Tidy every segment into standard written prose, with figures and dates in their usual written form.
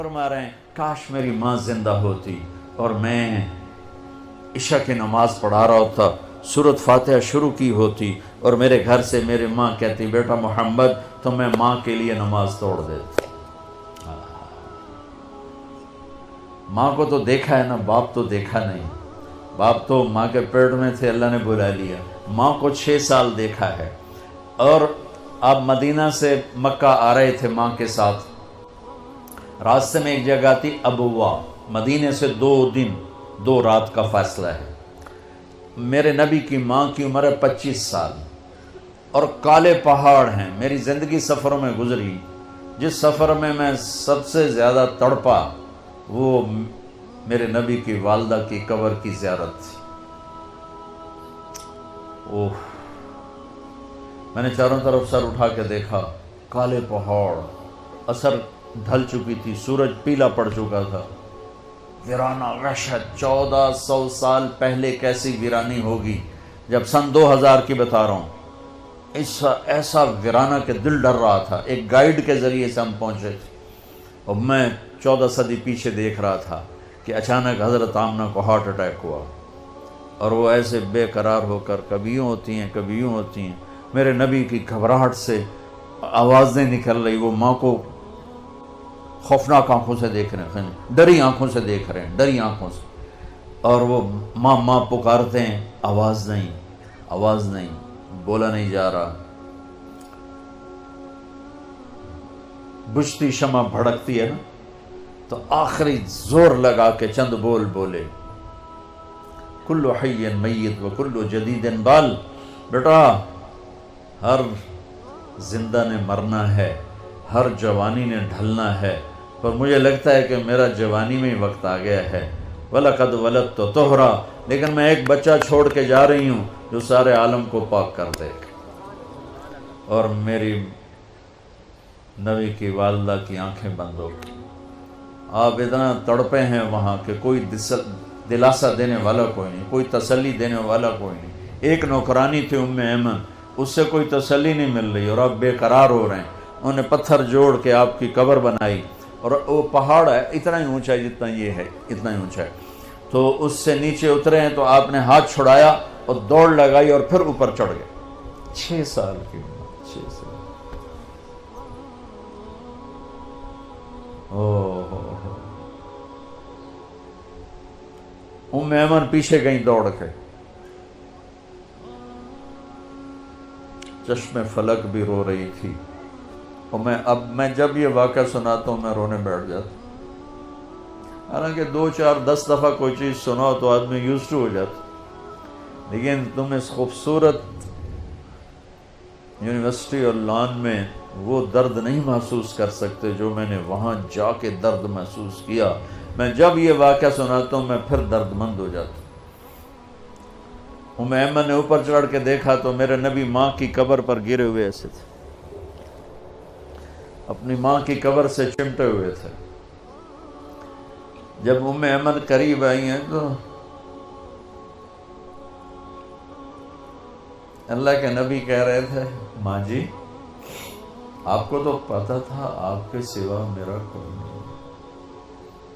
فرما رہے ہیں کاش میری ماں زندہ ہوتی اور میں عشاء کی نماز پڑھا رہا ہوتا، سورۃ فاتحہ شروع کی ہوتی اور میرے گھر سے میری ماں کہتی بیٹا محمد تو میں ماں کے لیے نماز توڑ دیتا۔ ماں کو تو دیکھا ہے نا، باپ تو دیکھا نہیں۔ باپ تو ماں کے پیٹ میں تھے، اللہ نے بلا لیا۔ ماں کو 6 سال دیکھا ہے، اور آپ مدینہ سے مکہ آ رہے تھے ماں کے ساتھ۔ راستے میں ایک جگہ تھی ابوا، مدینے سے 2 دن 2 رات کا فاصلہ ہے۔ میرے نبی کی ماں کی عمر ہے 25 سال، اور کالے پہاڑ ہیں۔ میری زندگی سفروں میں گزری، جس سفر میں میں سب سے زیادہ تڑپا وہ میرے نبی کی والدہ کی قبر کی زیارت تھی۔ اوہ، میں نے چاروں طرف سر اٹھا کے دیکھا، کالے پہاڑ، عصر ڈھل چکی تھی، سورج پیلا پڑ چکا تھا، ویرانہ وحشت۔ 1400 سال پہلے کیسی ویرانی ہوگی، جب سن 2000 کی بتا رہا ہوں، ایسا ویرانہ کہ دل ڈر رہا تھا۔ ایک گائیڈ کے ذریعے سے ہم پہنچے تھے، اور میں 14 صدی پیچھے دیکھ رہا تھا کہ اچانک حضرت آمنہ کو ہارٹ اٹیک ہوا، اور وہ ایسے بے قرار ہو کر کبھی یوں ہوتی ہیں کبھی یوں ہوتی ہیں۔ میرے نبی کی گھبراہٹ سے آوازیں نکل رہی، وہ ماں کو خوفناک آنکھوں سے دیکھ رہے ہیں، ڈری آنکھوں سے دیکھ رہے ہیں، ڈری آنکھوں سے، اور وہ ماں ماں پکارتے ہیں، آواز نہیں، بولا نہیں جا رہا۔ بجھتی شمع بھڑکتی ہے نا، تو آخری زور لگا کے چند بول بولے، کل حی میت و کل جدید بال۔ بیٹا ہر زندہ نے مرنا ہے، ہر جوانی نے ڈھلنا ہے، پر مجھے لگتا ہے کہ میرا جوانی میں ہی وقت آ گیا ہے۔ وَلَقَدْ وَلَدْتُ طُہْرًا، لیکن میں ایک بچہ چھوڑ کے جا رہی ہوں جو سارے عالم کو پاک کر دے۔ اور میری نبی کی والدہ کی آنکھیں بند ہو گئی۔ آپ اتنا تڑپے ہیں وہاں کہ کوئی دلاسا دینے والا کوئی نہیں، کوئی تسلی دینے والا کوئی نہیں۔ ایک نوکرانی تھی ام ایمن، اس سے کوئی تسلی نہیں مل رہی، اور آپ بے قرار ہو رہے ہیں۔ انہوں نے پتھر جوڑ کے آپ کی قبر بنائی، اور وہ پہاڑ ہے اتنا ہی اونچا ہے جتنا یہ ہے، اتنا ہی اونچا ہے، تو اس سے نیچے اترے ہیں، تو آپ نے ہاتھ چھڑایا اور دوڑ لگائی اور پھر اوپر چڑھ گئے۔ 6 سال کی عمر، 6 سال۔ ام ایمن پیچھے گئیں دوڑ کے، چشم فلک بھی رو رہی تھی، اور میں جب یہ واقعہ سناتا ہوں میں رونے بیٹھ جاتا ہوں۔ حالانکہ 2 4 10 دفعہ کوئی چیز سناؤ تو آدمی یوزڈ ہو جاتا، لیکن تم اس خوبصورت یونیورسٹی اور لان میں وہ درد نہیں محسوس کر سکتے جو میں نے وہاں جا کے درد محسوس کیا۔ میں جب یہ واقعہ سناتا ہوں میں پھر درد مند ہو جاتا ہوں۔ ایمن نے اوپر چڑھ کے دیکھا تو میرے نبی ماں کی قبر پر گرے ہوئے ایسے تھے، اپنی ماں کی قبر سے چمٹے ہوئے تھے۔ جب ایمن قریب آئی ہیں تو اللہ کے نبی کہہ رہے تھے، ماں جی آپ کو تو پتا تھا آپ کے سوا میرا کوئی نہیں،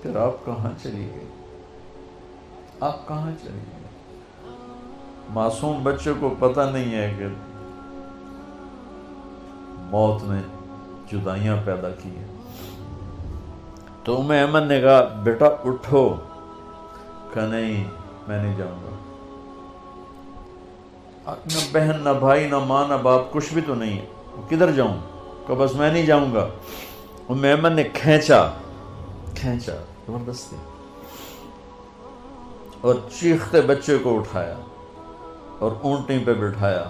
پھر آپ کہاں چلی گئی؟ آپ کہاں چلی گئی؟ معصوم بچے کو پتہ نہیں ہے کہ موت نے جدائیاں پیدا کی ہیں۔ تو ایمن نے کہا بیٹا اٹھو، کہا نہیں میں نہیں جاؤں گا۔ نہ بہن نہ بھائی نہ ماں نہ باپ کچھ بھی تو نہیں ہے، کدھر جاؤں؟ کہا بس میں نہیں جاؤں گا۔ ایمن نے کھینچا زبردستی، اور چیختے بچے کو اٹھایا اور اونٹنی پہ بٹھایا،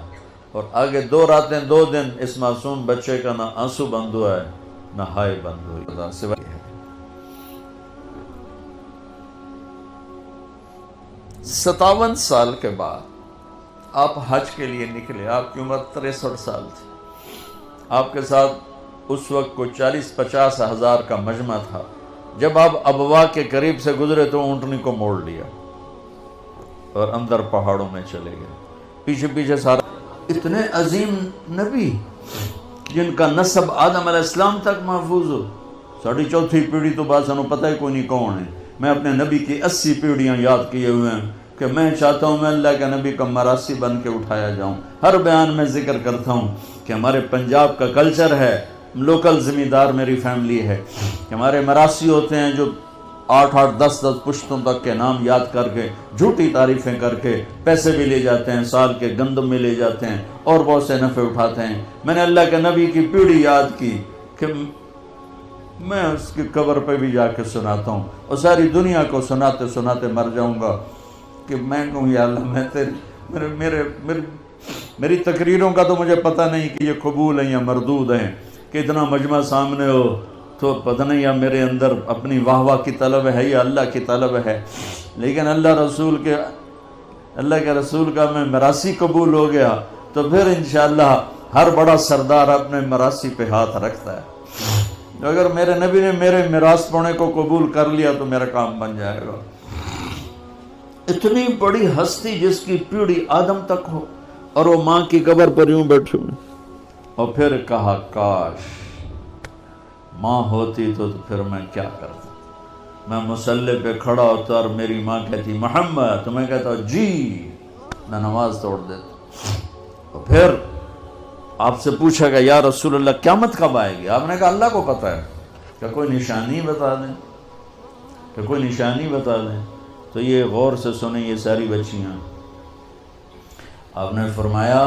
اور آگے 2 راتیں 2 دن اس معصوم بچے کا نہ آنسو بند ہوا ہے نہ ہائے بند ہوئی، سوائے 57 سال کے بعد آپ حج کے لیے نکلے۔ آپ کی عمر 63 سال تھی، آپ کے ساتھ اس وقت کو 40-50 ہزار کا مجمع تھا۔ جب آپ ابوا کے قریب سے گزرے تو اونٹنی کو موڑ لیا اور اندر پہاڑوں میں چلے گئے، پیچھے سارا۔ اتنے عظیم نبی جن کا نسب آدم علیہ السلام تک محفوظ ہو، ساڑھی چوتھی پیڑھی تو بات سانو پتہ ہی کوئی نہیں کون ہے. میں اپنے نبی کی 80 پیڑھیاں یاد کیے ہوئے ہیں کہ میں چاہتا ہوں میں اللہ کے نبی کا مراسی بن کے اٹھایا جاؤں. ہر بیان میں ذکر کرتا ہوں کہ ہمارے پنجاب کا کلچر ہے، لوکل زمیندار میری فیملی ہے، کہ ہمارے مراسی ہوتے ہیں جو 8-8 10-10 پشتوں تک کے نام یاد کر کے جھوٹی تعریفیں کر کے پیسے بھی لے جاتے ہیں، سال کے گندم میں لے جاتے ہیں اور بہت سے نفع اٹھاتے ہیں. میں نے اللہ کے نبی کی پیڑھی یاد کی کہ میں اس کی قبر پہ بھی جا کے سناتا ہوں اور ساری دنیا کو سناتے سناتے مر جاؤں گا کہ میں کہوں یا اللہ میری تقریروں کا تو مجھے پتہ نہیں کہ یہ قبول ہیں یا مردود ہیں، کہ اتنا مجمع سامنے ہو تو پتہ نہیں یا میرے اندر اپنی واہ واہ کی طلب ہے یا اللہ کی طلب ہے. لیکن اللہ کے رسول کا میں مراسی قبول ہو گیا تو پھر انشاءاللہ ہر بڑا سردار اپنے مراسی پہ ہاتھ رکھتا ہے. اگر میرے نبی نے میرے میراث پونے کو قبول کر لیا تو میرا کام بن جائے گا. اتنی بڑی ہستی جس کی پیڑھی آدم تک ہو اور وہ ماں کی قبر پر یوں بیٹھے ہوئے. اور پھر کہا کاش ماں ہوتی تو پھر میں کیا کرتا. میں مصلی پہ کھڑا ہوتا اور میری ماں کہتی محمد، تو میں کہتا جی، میں نماز توڑ دیتا. اور پھر آپ سے پوچھا گیا یا رسول اللہ قیامت کب آئے گی؟ آپ نے کہا اللہ کو پتہ ہے. کہ کوئی نشانی بتا دیں. تو یہ غور سے سنیں یہ ساری بچیاں. آپ نے فرمایا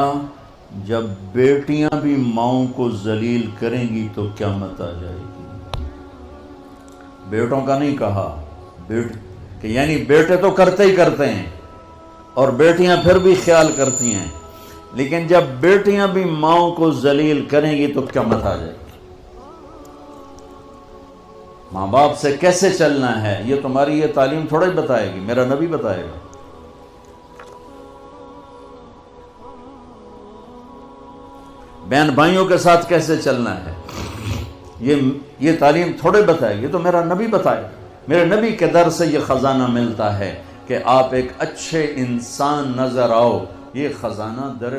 جب بیٹیاں بھی ماؤں کو ذلیل کریں گی تو قیامت آ جائے گی. بیٹوں کا نہیں کہا، کہ یعنی بیٹے تو کرتے ہی کرتے ہیں اور بیٹیاں پھر بھی خیال کرتی ہیں، لیکن جب بیٹیاں بھی ماؤں کو ذلیل کریں گی تو قیامت آ جائے گی. ماں باپ سے کیسے چلنا ہے یہ تمہاری یہ تعلیم تھوڑا ہی بتائے گی، میرا نبی بتائے گا. بہن بھائیوں کے ساتھ کیسے چلنا ہے یہ تعلیم تھوڑے بتائے گی، یہ تو میرا نبی بتائے گا. میرے نبی کے در سے یہ خزانہ ملتا ہے کہ آپ ایک اچھے انسان نظر آؤ. یہ خزانہ در